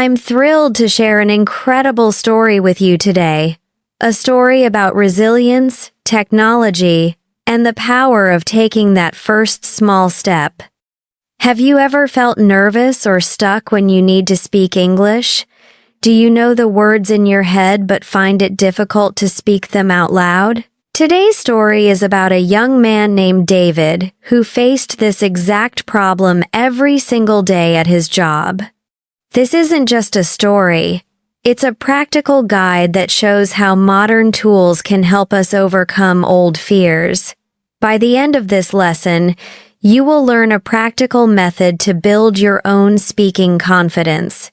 I'm thrilled to share an incredible story with you today. A story about resilience, technology, and the power of taking that first small step. Have you ever felt nervous or stuck when you need to speak English? Do you know the words in your head but find it difficult to speak them out loud? Today's story is about a young man named David who faced this exact problem every single day at his job. This isn't just a story. It's a practical guide that shows how modern tools can help us overcome old fears. By the end of this lesson, you will learn a practical method to build your own speaking confidence.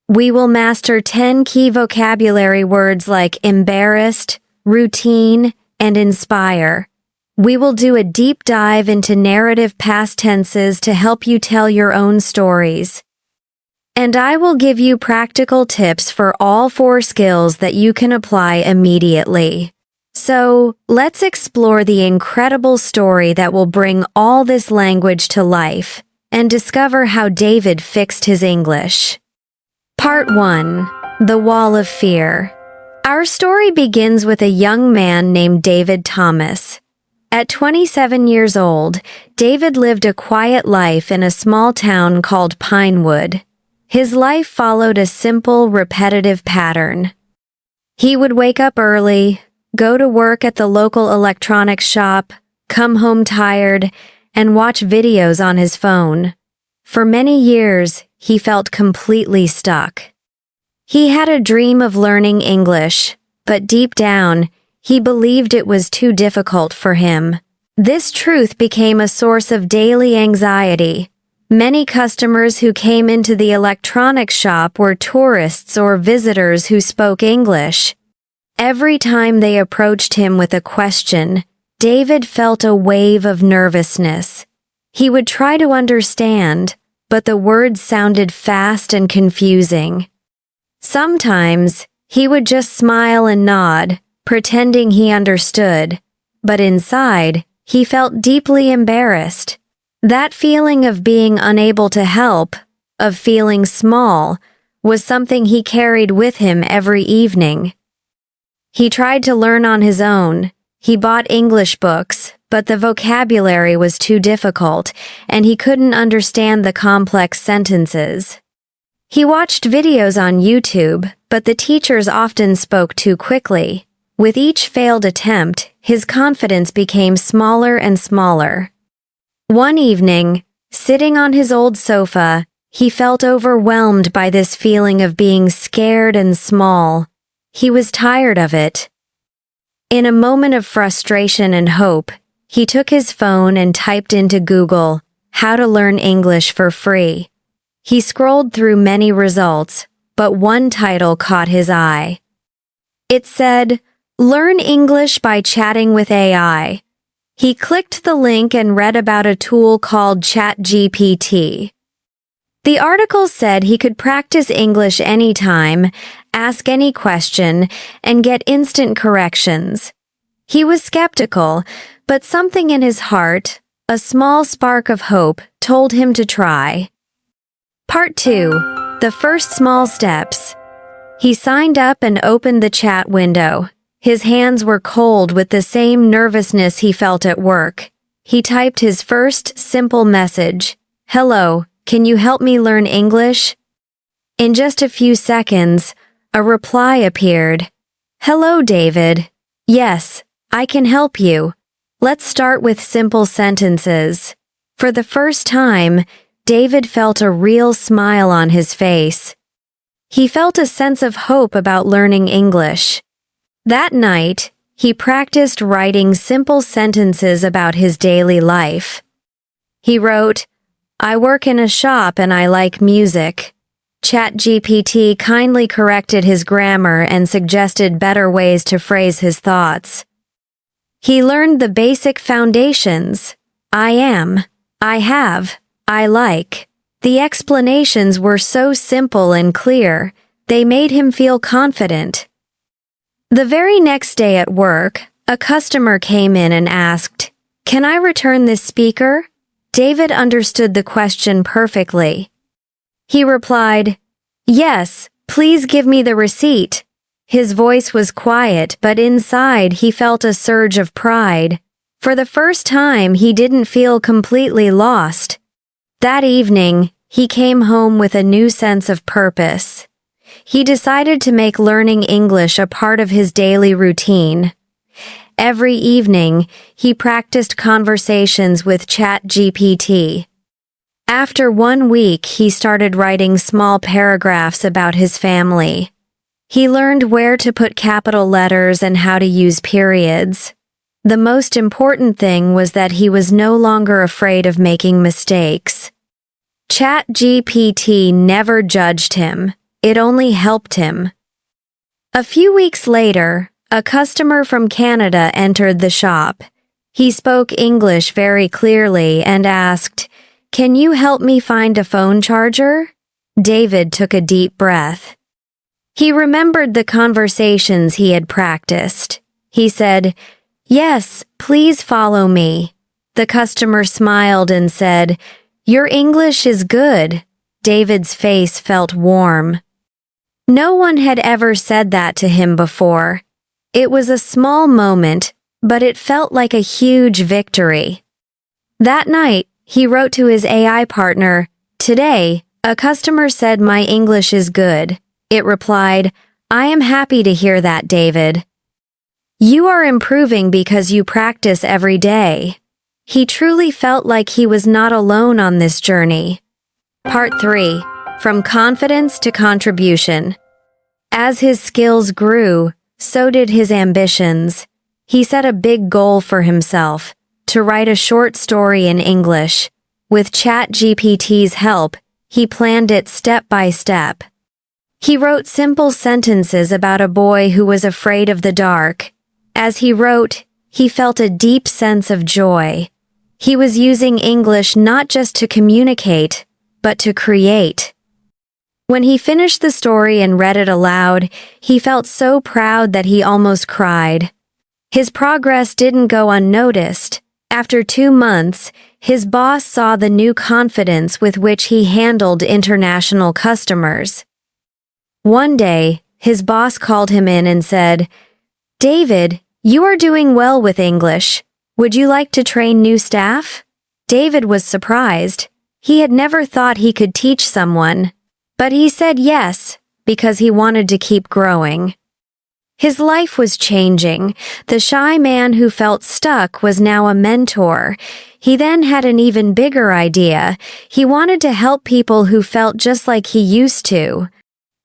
We will master 10 key vocabulary words like embarrassed, routine, and inspire. We will do a deep dive into narrative past tenses to help you tell your own stories. And I will give you practical tips for all 4 skills that you can apply immediately. So, let's explore the incredible story that will bring all this language to life and discover how David fixed his English. Part 1. The Wall of Fear. Our story begins with a young man named David Thomas. At 27 years old, David lived a quiet life in a small town called Pinewood. His life followed a simple, repetitive pattern. He would wake up early, go to work at the local electronics shop, come home tired, and watch videos on his phone. For many years, he felt completely stuck. He had a dream of learning English, but deep down, he believed it was too difficult for him. This truth became a source of daily anxiety. Many customers who came into the electronics shop were tourists or visitors who spoke English. Every time they approached him with a question, David felt a wave of nervousness. He would try to understand, but the words sounded fast and confusing. Sometimes, he would just smile and nod, pretending he understood, but inside, he felt deeply embarrassed. That feeling of being unable to help, of feeling small, was something he carried with him every evening. He tried to learn on his own. He bought English books, but the vocabulary was too difficult, and he couldn't understand the complex sentences. He watched videos on YouTube, but the teachers often spoke too quickly. With each failed attempt, his confidence became smaller and smaller. One evening, sitting on his old sofa, he felt overwhelmed by this feeling of being scared and small. He was tired of it. In a moment of frustration and hope, he took his phone and typed into Google, "How to learn English for free." He scrolled through many results, but one title caught his eye. It said, "Learn English by chatting with AI." He clicked the link and read about a tool called ChatGPT. The article said he could practice English anytime, ask any question, and get instant corrections. He was skeptical, but something in his heart, a small spark of hope, told him to try. Part 2. The First Small Steps. He signed up and opened the chat window. His hands were cold with the same nervousness he felt at work. He typed his first simple message, "Hello, can you help me learn English?" In just a few seconds, a reply appeared. "Hello, David. Yes, I can help you. Let's start with simple sentences." For the first time, David felt a real smile on his face. He felt a sense of hope about learning English. That night, he practiced writing simple sentences about his daily life. He wrote, "I work in a shop and I like music." ChatGPT kindly corrected his grammar and suggested better ways to phrase his thoughts. He learned the basic foundations: I am, I have, I like. The explanations were so simple and clear, they made him feel confident. The very next day at work, a customer came in and asked, "Can I return this speaker?" David understood the question perfectly. He replied, Yes, please give me the receipt. His voice was quiet, but inside he felt a surge of pride. For the first time, he didn't feel completely lost. That evening, he came home with a new sense of purpose. He decided to make learning English a part of his daily routine. Every evening, he practiced conversations with ChatGPT. After 1 week, he started writing small paragraphs about his family. He learned where to put capital letters and how to use periods. The most important thing was that he was no longer afraid of making mistakes. ChatGPT never judged him. It only helped him. A few weeks later, a customer from Canada entered the shop. He spoke English very clearly and asked, "Can you help me find a phone charger?" David took a deep breath. He remembered the conversations he had practiced. He said, "Yes, please follow me." The customer smiled and said, "Your English is good." David's face felt warm. No one had ever said that to him before. It was a small moment, but it felt like a huge victory. That night, he wrote to his AI partner, "Today, a customer said my English is good." It replied, "I am happy to hear that, David. You are improving because you practice every day." He truly felt like he was not alone on this journey. Part 3. From Confidence to Contribution. As his skills grew, so did his ambitions. He set a big goal for himself, to write a short story in English. With ChatGPT's help, he planned it step by step. He wrote simple sentences about a boy who was afraid of the dark. As he wrote, he felt a deep sense of joy. He was using English not just to communicate, but to create. When he finished the story and read it aloud, he felt so proud that he almost cried. His progress didn't go unnoticed. After 2 months, his boss saw the new confidence with which he handled international customers. One day, his boss called him in and said, "David, you are doing well with English. Would you like to train new staff?" David was surprised. He had never thought he could teach someone. But he said yes, because he wanted to keep growing. His life was changing. The shy man who felt stuck was now a mentor. He then had an even bigger idea. He wanted to help people who felt just like he used to.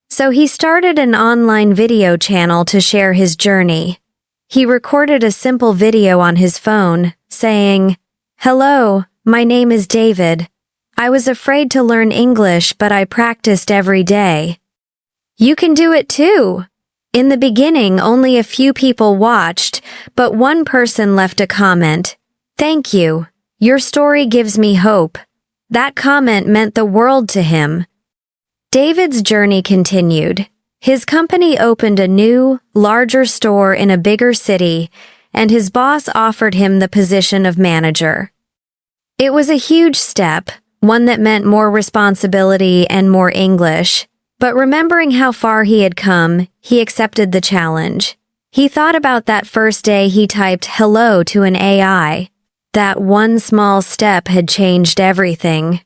So he started an online video channel to share his journey. He recorded a simple video on his phone, saying, "Hello, my name is David. I was afraid to learn English, but I practiced every day. You can do it too." In the beginning, only a few people watched, but one person left a comment. "Thank you. Your story gives me hope." That comment meant the world to him. David's journey continued. His company opened a new, larger store in a bigger city, and his boss offered him the position of manager. It was a huge step, one that meant more responsibility and more English. But remembering how far he had come, he accepted the challenge. He thought about that first day he typed hello to an AI. That one small step had changed everything.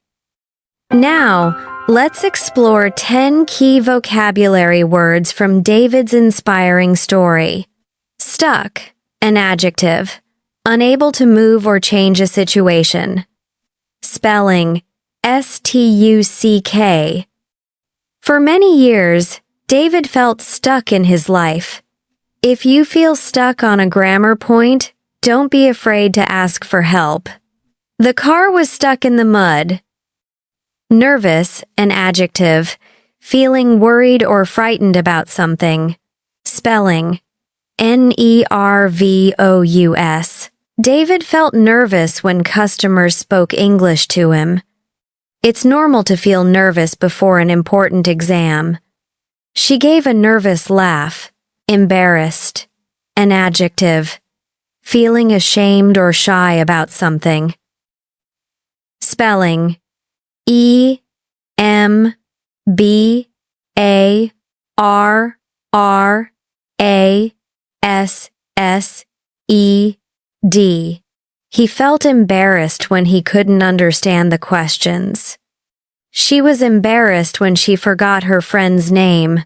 Now, let's explore 10 key vocabulary words from David's inspiring story. Stuck, an adjective, unable to move or change a situation. Spelling, stuck. For many years, David felt stuck in his life. If you feel stuck on a grammar point, don't be afraid to ask for help. The car was stuck in the mud. Nervous, an adjective, feeling worried or frightened about something. Spelling, nervous. David felt nervous when customers spoke English to him. It's normal to feel nervous before an important exam. She gave a nervous laugh. Embarrassed, an adjective, feeling ashamed or shy about something. Spelling, E-M-B-A-R-R-A-S-S. A R R A S S E D. He felt embarrassed when he couldn't understand the questions. She was embarrassed when she forgot her friend's name.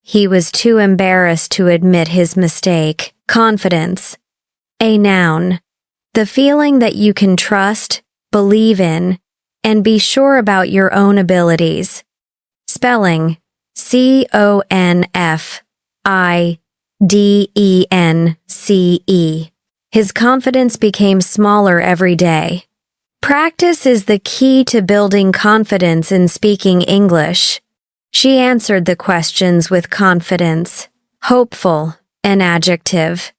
He was too embarrassed to admit his mistake. Confidence. A noun. The feeling that you can trust, believe in, and be sure about your own abilities. Spelling. CONFIDENCE. His confidence became smaller every day. Practice is the key to building confidence in speaking English. She answered the questions with confidence. Hopeful, an adjective.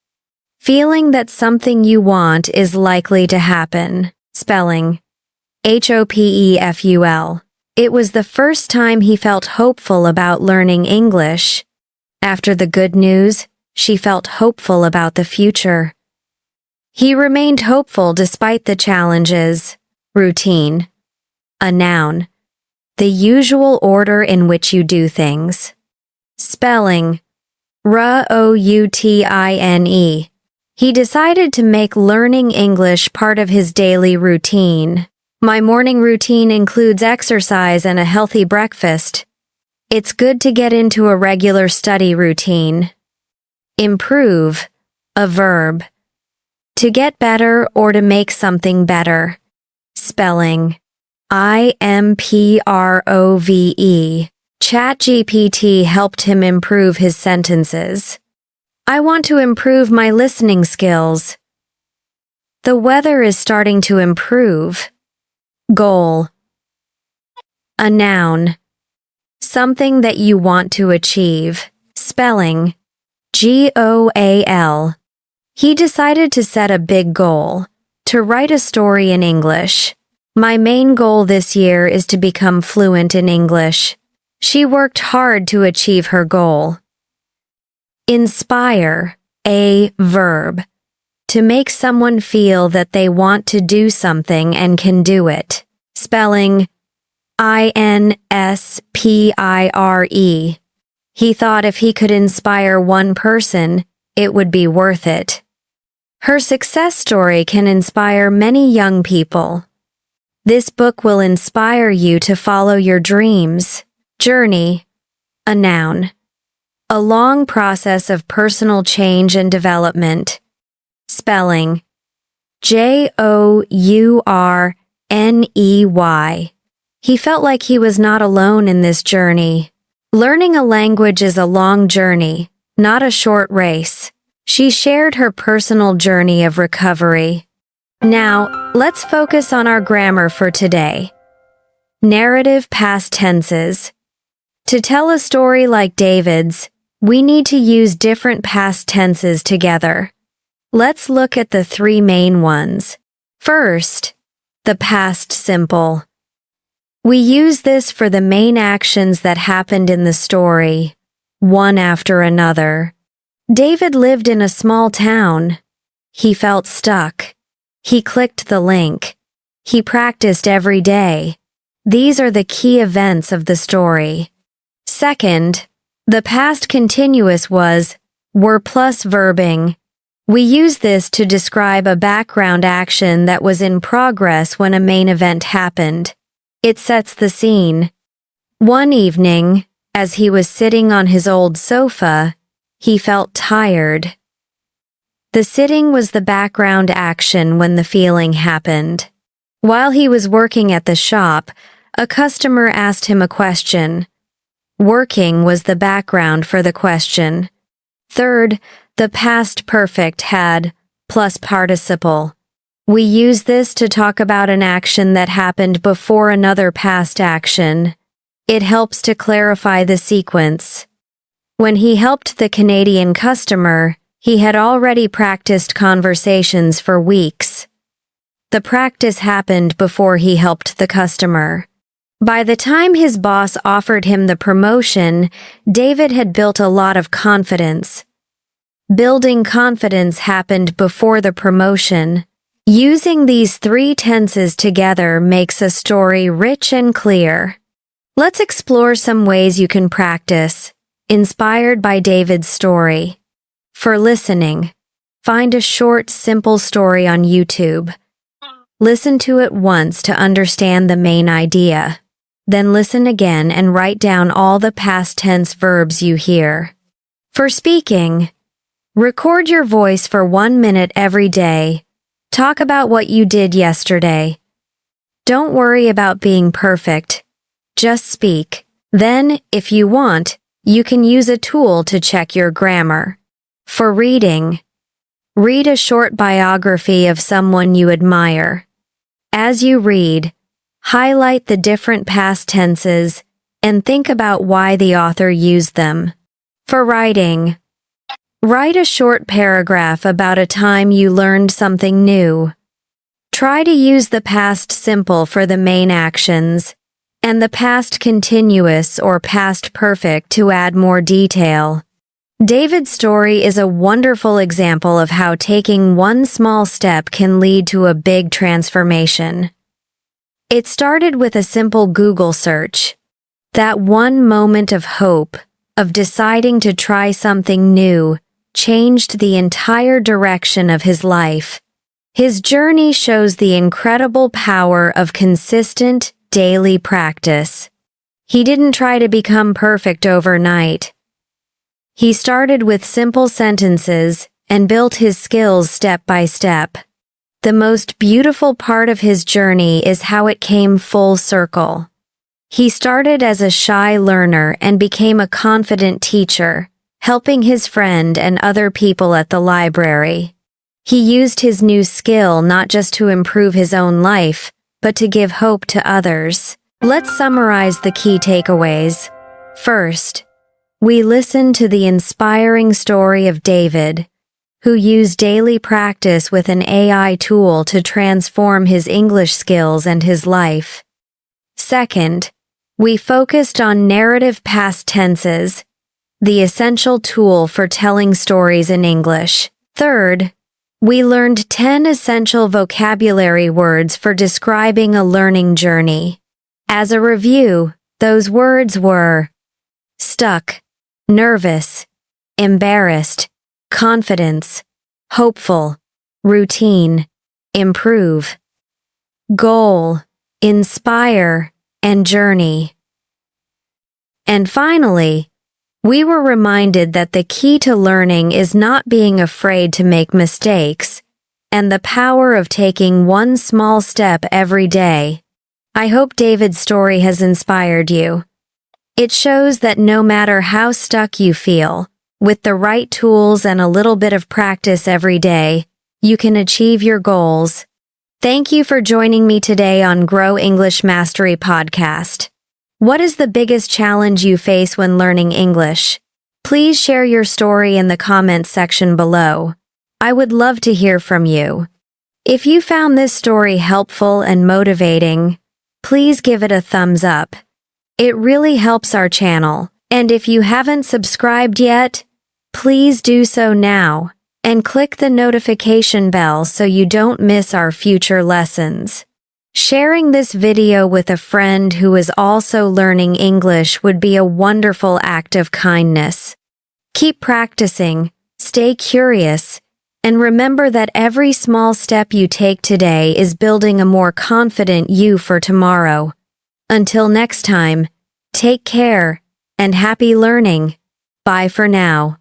Feeling that something you want is likely to happen. Spelling. HOPEFUL. It was the first time he felt hopeful about learning English. After the good news, she felt hopeful about the future. He remained hopeful despite the challenges. Routine. A noun. The usual order in which you do things. Spelling. ROUTINE. He decided to make learning English part of his daily routine. My morning routine includes exercise and a healthy breakfast. It's good to get into a regular study routine. Improve. A verb. To get better or to make something better. Spelling. IMPROVE. ChatGPT helped him improve his sentences. I want to improve my listening skills. The weather is starting to improve. Goal. A noun. Something that you want to achieve. Spelling. GOAL. He decided to set a big goal, to write a story in English. My main goal this year is to become fluent in English. She worked hard to achieve her goal. Inspire. A verb. To make someone feel that they want to do something and can do it. Spelling. INSPIRE. He thought if he could inspire one person, it would be worth it. Her success story can inspire many young people. This book will inspire you to follow your dreams. Journey. A noun. A long process of personal change and development. Spelling. JOURNEY. He felt like he was not alone in this journey. Learning a language is a long journey, not a short race. She shared her personal journey of recovery. Now, let's focus on our grammar for today. Narrative past tenses. To tell a story like David's, we need to use different past tenses together. Let's look at the three main ones. First, the past simple. We use this for the main actions that happened in the story, one after another. David lived in a small town. He felt stuck. He clicked the link. He practiced every day. These are the key events of the story. Second, the past continuous was were plus verbing. We use this to describe a background action that was in progress when a main event happened. It sets the scene. One evening, as he was sitting on his old sofa, he felt tired. The sitting was the background action when the feeling happened. While he was working at the shop, a customer asked him a question. Working was the background for the question. Third, the past perfect had plus participle. We use this to talk about an action that happened before another past action. It helps to clarify the sequence. When he helped the Canadian customer, he had already practiced conversations for weeks. The practice happened before he helped the customer. By the time his boss offered him the promotion, David had built a lot of confidence. Building confidence happened before the promotion. Using these three tenses together makes a story rich and clear. Let's explore some ways you can practice, inspired by David's story. For listening, find a short, simple story on YouTube. Listen to it once to understand the main idea. Then listen again and write down all the past tense verbs you hear. For speaking, record your voice for 1 minute every day. Talk about what you did yesterday. Don't worry about being perfect. Just speak. Then, if you want, you can use a tool to check your grammar. For reading, read a short biography of someone you admire. As you read, highlight the different past tenses and think about why the author used them. For writing, write a short paragraph about a time you learned something new. Try to use the past simple for the main actions and the past continuous or past perfect to add more detail. David's story is a wonderful example of how taking one small step can lead to a big transformation. It started with a simple Google search. That one moment of hope, of deciding to try something new, changed the entire direction of his life. His journey shows the incredible power of consistent, daily practice. He didn't try to become perfect overnight. He started with simple sentences and built his skills step by step. The most beautiful part of his journey is how it came full circle. He started as a shy learner and became a confident teacher, helping his friend and other people at the library. He used his new skill not just to improve his own life, but to give hope to others. Let's summarize the key takeaways. First, we listen to the inspiring story of David, who used daily practice with an AI tool to transform his English skills and his life. Second, we focused on narrative past tenses, the essential tool for telling stories in English. Third, we learned 10 essential vocabulary words for describing a learning journey. As a review, those words were stuck, nervous, embarrassed, confidence, hopeful, routine, improve, goal, inspire, and journey. And finally, we were reminded that the key to learning is not being afraid to make mistakes, and the power of taking one small step every day. I hope David's story has inspired you. It shows that no matter how stuck you feel, with the right tools and a little bit of practice every day, you can achieve your goals. Thank you for joining me today on Grow English Mastery Podcast. What is the biggest challenge you face when learning English? Please share your story in the comments section below. I would love to hear from you. If you found this story helpful and motivating, please give it a thumbs up. It really helps our channel. And if you haven't subscribed yet, please do so now and click the notification bell so you don't miss our future lessons. Sharing this video with a friend who is also learning English would be a wonderful act of kindness. Keep practicing, stay curious, and remember that every small step you take today is building a more confident you for tomorrow. Until next time, take care and happy learning. Bye for now.